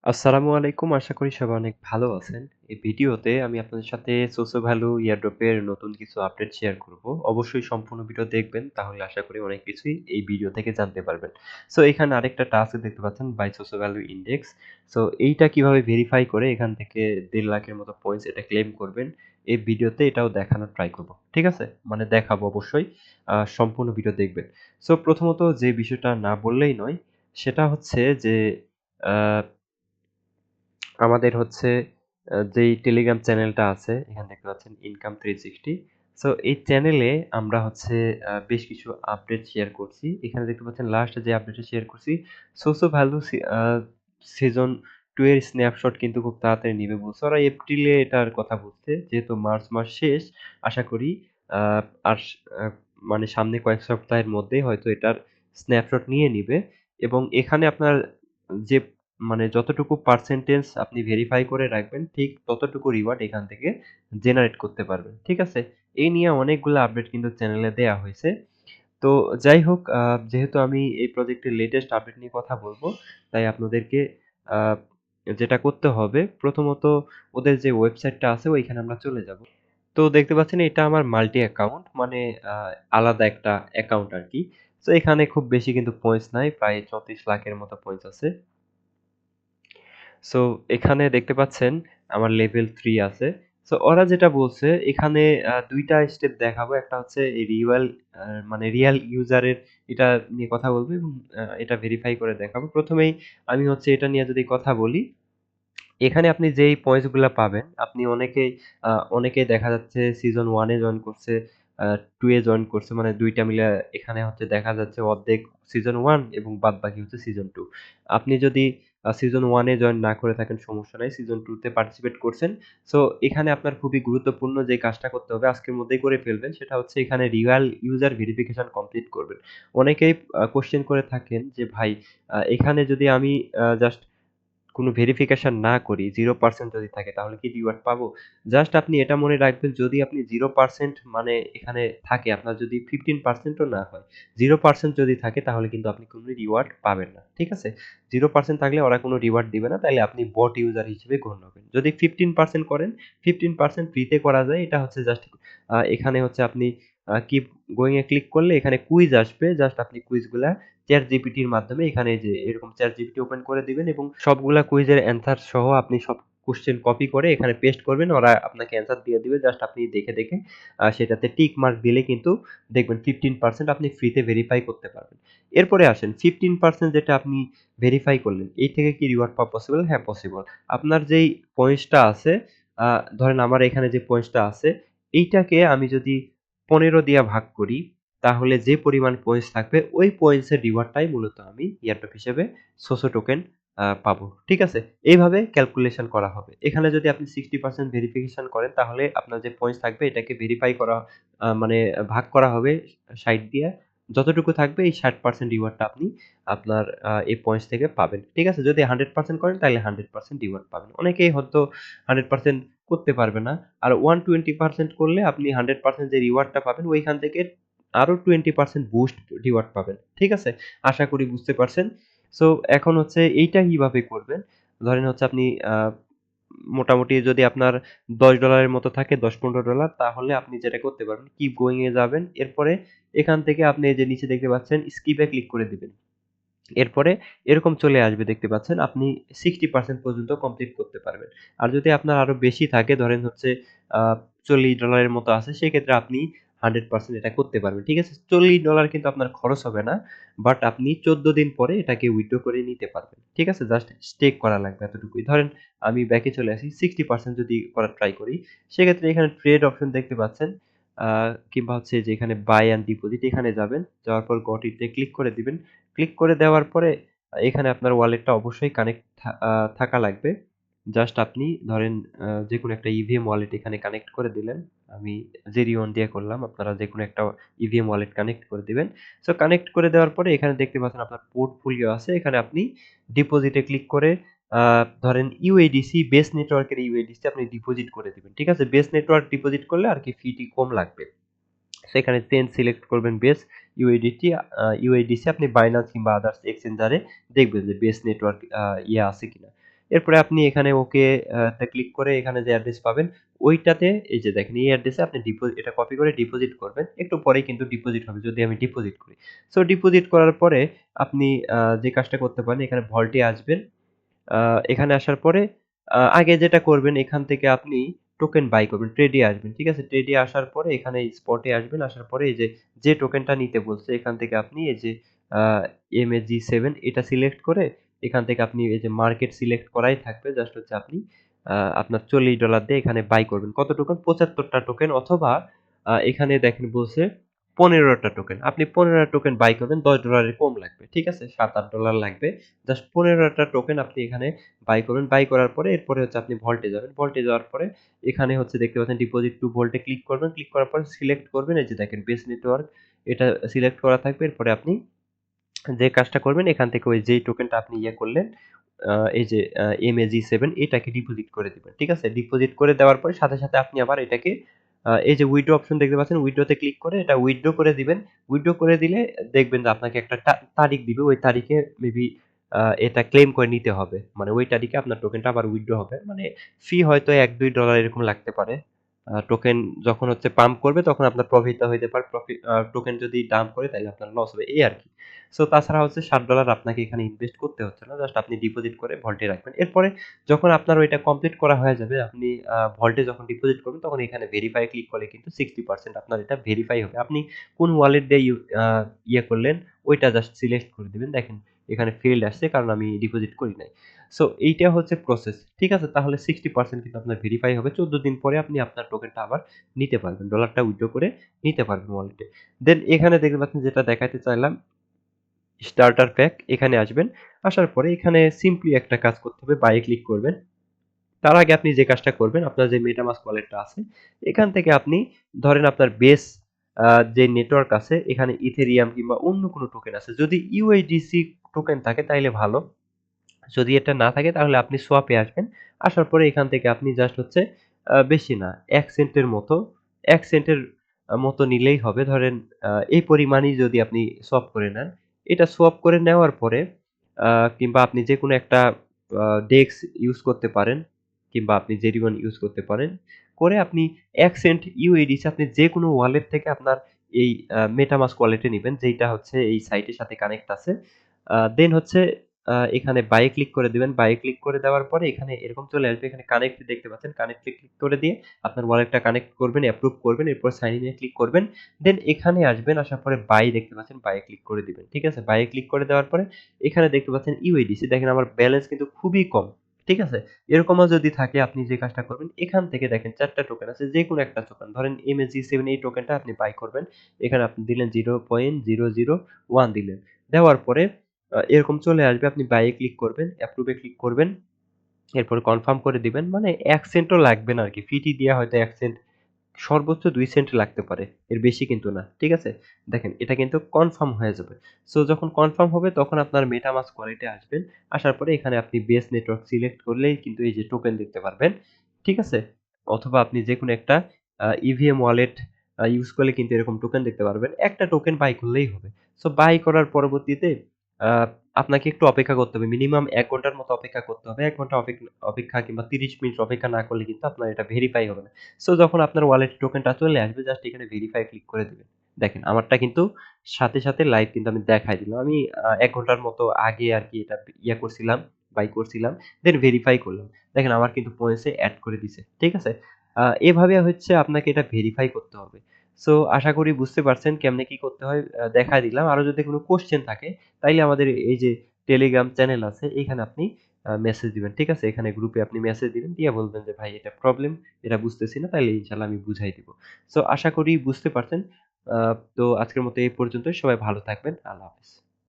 আসসালামু আলাইকুম। আশা করি সবাই অনেক ভালো আছেন। এই ভিডিওতে আমি আপনাদের সাথে সোসো ভ্যালু এয়ারড্রপের নতুন কিছু আপডেট শেয়ার করব। অবশ্যই সম্পূর্ণ ভিডিও দেখবেন, তাহলে আশা করি অনেক কিছুই এই ভিডিও থেকে জানতে পারবেন। সো এখানে আরেকটা টাস্ক দেখতে পাচ্ছেন, বাই সোসো ভ্যালু ইনডেক্স। সো এইটা কিভাবে ভেরিফাই করে এখান থেকে ১.৫ লাখের মতো পয়েন্টস এটা ক্লেম করবেন, এই ভিডিওতে এটাও দেখানোর ট্রাই করব। ঠিক আছে? মানে দেখাবো অবশ্যই। সম্পূর্ণ ভিডিও দেখবেন। সো প্রথমত যে বিষয়টা না বললেই নয়, সেটা হচ্ছে যে আ আমাদের হচ্ছে যেই টেলিগ্রাম চ্যানেলটা আছে, এখানে দেখতে পাচ্ছেন ইনকাম 360। সো এই চ্যানেলে আমরা হচ্ছে বেশ কিছু আপডেট শেয়ার করছি। এখানে দেখতে পাচ্ছেন লাস্ট যে আপডেটটা শেয়ার করছি, সোসো ভ্যালু সিজন 2 এর স্ন্যাপশট কিন্তু খুব তাড়াতাড়ি নিবে বলছে। ওরা এপ্রিলে এটার কথা বলছে। যেহেতু মার্চ মাস শেষ, আশা করি আ আর আ মানে সামনে কয়েক সপ্তাহের মধ্যেই হয়তো এটার স্ন্যাপশট নিয়ে নিবে এবং এখানে আপনার যে মানে যতটুকু পার্সেন্টেজ আপনি ভেরিফাই করে রাখবেন, ঠিক ততটুকু রিওয়ার্ড এখান থেকে জেনারেট করতে পারবেন। ঠিক আছে? এই নিয়ে অনেকগুলো আপডেট কিন্তু চ্যানেলে দেয়া হইছে। তো যাই হোক, যেহেতু আমি এই প্রজেক্টের লেটেস্ট আপডেট নিয়ে কথা বলবো, তাই আপনাদেরকে আ যেটা করতে হবে, প্রথমত ওদের যে ওয়েবসাইটটা আছে ওইখানে আমরা চলে যাব। তো দেখতে পাচ্ছেন এটা আমার মাল্টি অ্যাকাউন্ট, মানে আ আলাদা একটা অ্যাকাউন্ট আরকি। তো এখানে খুব বেশি কিন্তু পয়েন্টস নাই। প্রায় ৩৪ লাখের মতো পয়েন্টস আছে। সো এখানে দেখতে পাচ্ছেন আমার লেভেল 3 আছে। সো ওরা যেটা বলছে এখানে ২ টা স্টেপ দেখাবো। একটা হচ্ছে মানে রিয়াল ইউজারের এটা নিয়ে কথা বলবো এবং এটা ভেরিফাই করে দেখাবো। ১ম এই আমি হচ্ছে এটা নিয়ে যদি কথা বলি, এখানে আপনি যেই পয়েন্টস গুলা পাবেন, আপনি অনেকেই দেখা যাচ্ছে সিজন 1 এ জয়েন করছে, 2 এ জয়েন করছে, মানে ২ টা মিলে এখানে হচ্ছে দেখা যাচ্ছে অর্ধেক সিজন 1 এবং বাদবাকি হচ্ছে সিজন 2। আপনি যদি সিজন 1 এ জয়েন না করে থাকেন সমস্যা নাই। সিজন 2 তে পার্টিসিপেট করছেন। সো এখানে আপনার খুবই গুরুত্বপূর্ণ যে কাজটা করতে হবে, আজকের মধ্যেই করে ফেলবেন, সেটা হচ্ছে এখানে রিয়াল ইউজার ভেরিফিকেশন কমপ্লিট করবেন। অনেকেই কোয়েশ্চেন করে থাকেন যে ভাই, এখানে যদি আমি জাস্ট কোনো ভেরিফিকেশন না করি, 0% যদি থাকে তাহলে কি রিওয়ার্ড পাবো? জাস্ট আপনি এটা মনে রাখবেন, যদি আপনি 0% মানে এখানে থাকে, আপনার যদি 15% ও না হয়, 0% যদি থাকে তাহলে কিন্তু আপনি কোনো রিওয়ার্ড পাবেন না। ঠিক আছে? 0% থাকলে ওরা কোনো রিওয়ার্ড দিবে না। তাইলে আপনি বট ইউজার হিসেবে গণ্য হবেন। যদি 15% করেন, 15% ফ্রিতে করা যায়। এটা হচ্ছে জাস্ট এখানে হচ্ছে আপনি কিপ গোয়িং এ ক্লিক করলে এখানে কুইজ আসবে। জাস্ট আপনি কুইজগুলা ChatGPT র মাধ্যমে এখানে যে এরকম ChatGPT ওপেন করে দিবেন এবং সবগুলা কুইজের অ্যান্সার সহ আপনি সব কোয়েশ্চেন কপি করে এখানে পেস্ট করবেন। ওরা আপনাকে অ্যান্সার দিয়ে দিবে। জাস্ট আপনি দেখে সেটাতে টিক মার্ক দিলে কিন্তু দেখবেন 15% আপনি ফ্রিতে ভেরিফাই করতে পারবেন। এরপরে আসেন 15% যেটা আপনি ভেরিফাই করলেন, এই থেকে কি রিওয়ার্ড পাওয়া পসিবল? হ্যাঁ, পসিবল। আপনার যেই পয়েন্টসটা আছে, আ ধরেন আমার এখানে যে পয়েন্টসটা আছে, এইটাকে আমি যদি ১৫ দিয়া ভাগ করি, তাহলে যে পরিমাণ পয়েন্টস থাকবে ওই পয়েন্টস এর রিওয়ার্ডটাই মূলত আমি এয়ারড্রপ হিসেবে সোসো টোকেন পাবো। ঠিক আছে? এইভাবে ক্যালকুলেশন করা হবে। এখানে যদি আপনি 60% ভেরিফিকেশন করেন, তাহলে আপনার যে পয়েন্টস থাকবে এটাকে ভেরিফাই করা মানে ভাগ করা হবে ৬০ দিয়ে। যতটুকু থাকবে এই ৬০% রিওয়ার্ডটা আপনি আপনার এই পয়েন্টস থেকে পাবেন। ঠিক আছে? যদি 100% করেন তাহলে 100% রিওয়ার্ড পাবেন। অনেকেই হয়তো 100% করতে পারবে না। আর 120% করলে আপনি 100% যে রিওয়ার্ডটা পাবেন ওইখান থেকে আরো 20% বুস্ট রিওয়ার্ড পাবেন। ঠিক আছে? আশা করি বুঝতে পারছেন। সো এখন হচ্ছে এইটা কিভাবে করবেন? ধরেন হচ্ছে আপনি মোটামুটি যদি আপনার $10 এর মতো থাকে, $10-15, তাহলে আপনি যেটা করতে পারবেন, কিপ গোয়িং এ যাবেন। এরপরে এখান থেকে আপনি এই যে নিচে দেখতে পাচ্ছেন স্কিপ এ ক্লিক করে দিবেন। এরপরে এরকম চলে আসবে, দেখতে পাচ্ছেন আপনি 60% পর্যন্ত কমপ্লিট করতে পারবেন। আর যদি আপনার আরো বেশি থাকে, ধরেন হচ্ছে আ $40 এর মতো আছে, সেক্ষেত্রে আপনি 100% এটা করতে পারবেন। ঠিক আছে? $40 কিন্তু আপনার খরচ হবে না। বাট আপনি 14 দিন পরে এটাকে উইথড্র করে নিতে পারবেন। ঠিক আছে? জাস্ট স্টেক করা লাগবে এতটুকুই। ধরেন আমি ব্যাকে চলে আসি, 60% যদি করার ট্রাই করি, সেক্ষেত্রে এখানে ট্রেড অপশন দেখতে পাচ্ছেন। আ কিংবা হচ্ছে যে এখানে বাই অ্যান্ড ডিপোজিট, এখানে যাবেন। যাওয়ার পর গট ইট এ ক্লিক করে দিবেন। ক্লিক করে দেওয়ার পরে এখানে আপনার ওয়ালেটটা অবশ্যই কানেক্ট থাকা লাগবে। জাস্ট আপনি ধরেন যেকোনো একটা ইভিএম ওয়ালেট এখানে কানেক্ট করে দিলেন। আমি জেরিয়ন দিয়ে করলাম। আপনারা যেকোনো একটা ইভিএম ওয়ালেট কানেক্ট করে দিবেন। সো কানেক্ট করে দেওয়ার পরে এখানে দেখতে পাচ্ছেন আপনার পোর্টফোলিও আছে। এখানে আপনি ডিপোজিটে ক্লিক করে আ ধরেন ইউএডিসি, বেস নেটওয়ার্কের ইউএডিসি আপনি ডিপোজিট করে দিবেন। ঠিক আছে? বেস নেটওয়ার্ক ডিপোজিট করলে আরকি ফিটি কম লাগবে। সেখানে চেইন সিলেক্ট করবেন বেস ইউএসডিটি আপনি বাইন্যান্স কিংবা আদার্স এক্সচেঞ্জারে দেখবেন যে বেস নেটওয়ার্ক আছে কিনা। এরপরে আপনি এখানে ওকে তে ক্লিক করে এখানে যে অ্যাড্রেস পাবেন ওইটাতে এই যে দেখেন এই অ্যাড্রেসে আপনি এটা কপি করে ডিপোজিট করবেন। একটু পরেই কিন্তু ডিপোজিট হবে যদি আমি ডিপোজিট করি। সো ডিপোজিট করার পরে আপনি যে কাজটা করতে পারেন এখানে ভল্টে আসবেন। আ এখানে আসার পরে আগে যেটা করবেন এখান থেকে আপনি টোকেন বাই করবেন। ট্রেডে আসবেন। ঠিক আছে? ট্রেডে আসার পরে এখানে স্পটে আসবেন। আসার পরে এই যে টোকেনটা নিতে বলছে এখান থেকে আপনি এই যে আ MAG7 এটা সিলেক্ট করে এখান থেকে আপনি এই যে মার্কেট সিলেক্ট করাই থাকবে। জাস্ট হচ্ছে আপনি আপনার $40 দিয়ে এখানে বাই করবেন। কত টোকেন? ৭৫ টা টোকেন অথবা এখানে দেখেন বলছে ১৫ টা টোকেন। আপনি ১৫ টা টোকেন বাই করবেন $10 এর কম লাগবে। ঠিক আছে? $৭-৮ লাগবে। জাস্ট ১৫ টা টোকেন আপনি এখানে বাই করবেন। বাই করার পরে এরপরে হচ্ছে আপনি ভল্টে যাবেন। ভল্টে যাওয়ার পরে এখানে হচ্ছে দেখতে পাচ্ছেন ডিপোজিট টু ভল্টে ক্লিক করবেন। ক্লিক করার পরে সিলেক্ট করবেন। এই যে দেখেন বেস নেটওয়ার্ক এটা সিলেক্ট করা থাকবে। এরপরে আপনি যে কাজটা করবেন এখান থেকে ওই যেই টোকেনটা আপনি ইয়ে করলেন এই যে MAG7 এটাকে ডিপোজিট করে দিবেন। ঠিক আছে? ডিপোজিট করে দেওয়ার পরে সাথে আপনি আবার এটাকে এই যে উইথড্র অপশন দেখতে পাচ্ছেন উইথড্র তে ক্লিক করে এটা উইথড্র করে দিবেন। উইথড্র করে দিলে দেখবেন যে আপনাকে একটা তারিখ দিবে। ওই তারিখে মেবি এটা ক্লেম করে নিতে হবে। মানে ওই তারিখে আপনার টোকেনটা আবার উইথড্র হবে। মানে ফি হয়তো $১-২ এরকম লাগতে পারে। টোকেন যখন হচ্ছে পাম্প করবে তখন আপনার প্রফিটটা হইতে পারে। টোকেন যদি ডাম্প করে তাহলে আপনার লস হবে এই আরকি। সো তাছাড়া হচ্ছে $60 আপনাকে এখানে ইনভেস্ট করতে হচ্ছে না। জাস্ট আপনি ডিপোজিট করে ভল্টে রাখবেন। এরপরে যখন আপনার ওইটা কমপ্লিট করা হয়ে যাবে, আপনি ভল্টে যখন ডিপোজিট করবেন তখন এখানে ভেরিফাই ক্লিক করলে কিন্তু 60% আপনার এটা ভেরিফাই হবে। আপনি কোন ওয়ালেট দিয়ে ইয়ে করলেন ওইটা জাস্ট সিলেক্ট করে দিবেন। দেখেন এখানে ফেইল্ড আসছে কারণ আমি ডিপোজিট করি নাই। সো এইটা হচ্ছে প্রসেস। ঠিক আছে? তাহলে 60% কিন্তু আপনার ভেরিফাই হবে। 14 দিন পরে আপনি আপনার টোকেনটা আবার নিতে পারবেন। ডলারটা উইথড্র করে নিতে পারবেন ওয়ালেটে। দেন এখানে দেখতে পাচ্ছেন যেটা দেখাইতে চাইলাম স্টার্টার প্যাক এখানে আসবেন। আসার পরে এখানে সিম্পলি একটা কাজ করতে হবে, বাই ক্লিক করবেন। তার আগে আপনি যে কাজটা করবেন, আপনার যে মেটামাস্ক ওয়ালেটটা আছে, এখান থেকে আপনি ধরেন আপনার বেস যে নেটওয়ার্ক আছে, এখানে ইথেরিয়াম কিংবা অন্য কোনো টোকেন আছে। যদি USDC টোকেন থাকে তাইলে ভালো। যদি এটা না থাকে তাহলে আপনি সোয়াপে আসবেন। আসার পরে এখান থেকে আপনি জাস্ট হচ্ছে বেশি না ১ সেন্টের মতো ১ সেন্টের মতো নিলেই হবে। ধরেন এই পরিমাণই যদি আপনি সোয়াপ করে নেন। এটা সোয়াপ করে নেওয়ার পরে আ কিংবা আপনি যেকোনো একটা ডেক্স ইউজ করতে পারেন কিংবা আপনি জেরিগন ইউজ করতে পারেন। করে আপনি ১ সেন্ট USDC আপনি যেকোনো ওয়ালেট থেকে আপনার এই মেটামাস্ক ওয়ালেটে নিবেন যেইটা হচ্ছে এই সাইটের সাথে কানেক্ট আছে। দেন হচ্ছে এখানে বাই ক্লিক করে দিবেন। বাই ক্লিক করে দেওয়ার পরে এখানে এরকম চলে আসবে। এখানে কানেক্ট দেখতে পাচ্ছেন। কানেক্ট এ ক্লিক করে দিয়ে আপনার ওয়ালেটটা কানেক্ট করবেন, অ্যাপ্রুভ করবেন। এরপর সাইন ইন এ ক্লিক করবেন। দেন এখানে আসবেন। আসার পরে বাই দেখতে পাচ্ছেন। বাই এ ক্লিক করে দিবেন। ঠিক আছে? বাই এ ক্লিক করে দেওয়ার পরে এখানে দেখতে পাচ্ছেন USDC দেখেন আমার ব্যালেন্স কিন্তু খুবই কম। ঠিক আছে? এরকমও যদি থাকে আপনি যে কাজটা করবেন এখান থেকে দেখেন ৪ টা টোকেন আছে। যেকোনো একটা টোকেন ধরেন MAG7 এই টোকেনটা আপনি বাই করবেন। এখানে আপনি দিলেন 0.001 দিলেন। দেওয়ার পরে এরকম চলে আসবে। আপনি বাই এ ক্লিক করবেন, অ্যাপ্রুভ এ ক্লিক করবেন। এরপর কনফার্ম করে দিবেন। মানে ১ সেন্টও লাগবে না আরকি। ফি-টি দিয়া হয়তো ১ সেন্ট সর্বোচ্চ ২ সেন্ট লাগতে পারে। এর বেশি কিন্তু না। ঠিক আছে? দেখেন এটা কিন্তু কনফার্ম হয়ে যাবে। সো যখন কনফার্ম হবে তখন আপনার মেটামাস্ক ওয়ালেটে আসবেন। আসার পরে এখানে আপনি বেস নেটওয়ার্ক সিলেক্ট করলেই কিন্তু এই যে টোকেন দেখতে পারবেন। ঠিক আছে? অথবা আপনি যেকোনো একটা EVM ওয়ালেট ইউজ করলে কিন্তু এরকম টোকেন দেখতে পারবেন। একটা টোকেন বাই করলেই হবে। সো বাই করার পরবর্তীতে আ আপনাকে একটু অপেক্ষা করতে হবে। মিনিমাম ১ ঘন্টার মতো অপেক্ষা করতে হবে। ১ ঘন্টা অপেক্ষা কিংবা ৩০ মিনিট অপেক্ষা না করলে কিন্তু আপনার এটা ভেরিফাই হবে না। সো যখন আপনার ওয়ালেট টোকেনটা চলে আসবে জাস্ট এখানে ভেরিফাই ক্লিক করে দিবেন। দেখেন আমারটা কিন্তু সাথে লাইভ কিন্তু আমি দেখাই দিলাম। আমি ১ ঘন্টার মতো আগে আরকি এটা করছিলাম, বাই করছিলাম। দেন ভেরিফাই করলাম। দেখেন আমার কিন্তু পয়েন্টস এ এড করে দিছে। ঠিক আছে? এভাবে হচ্ছে আপনাকে এটা ভেরিফাই করতে হবে। সো আশা করি বুঝতে পারছেন কেমনে কি করতে হয় দেখায় দিলাম। আরো যদি কোনো কোয়েশ্চেন থাকে তাইলে আমাদের এই যে টেলিগ্রাম চ্যানেল আছে এখানে আপনি মেসেজ দিবেন। ঠিক আছে? এখানে গ্রুপে আপনি মেসেজ দিবেন। দিয়ে বলবেন যে ভাই এটা প্রবলেম, এটা বুঝতেছি না। তাইলে ইনশাআল্লাহ আমি বুঝাই দিব। সো আশা করি বুঝতে পারছেন। আ তো আজকের মতো এই পর্যন্তই। সবাই ভালো থাকবেন। আল্লাহ হাফেজ।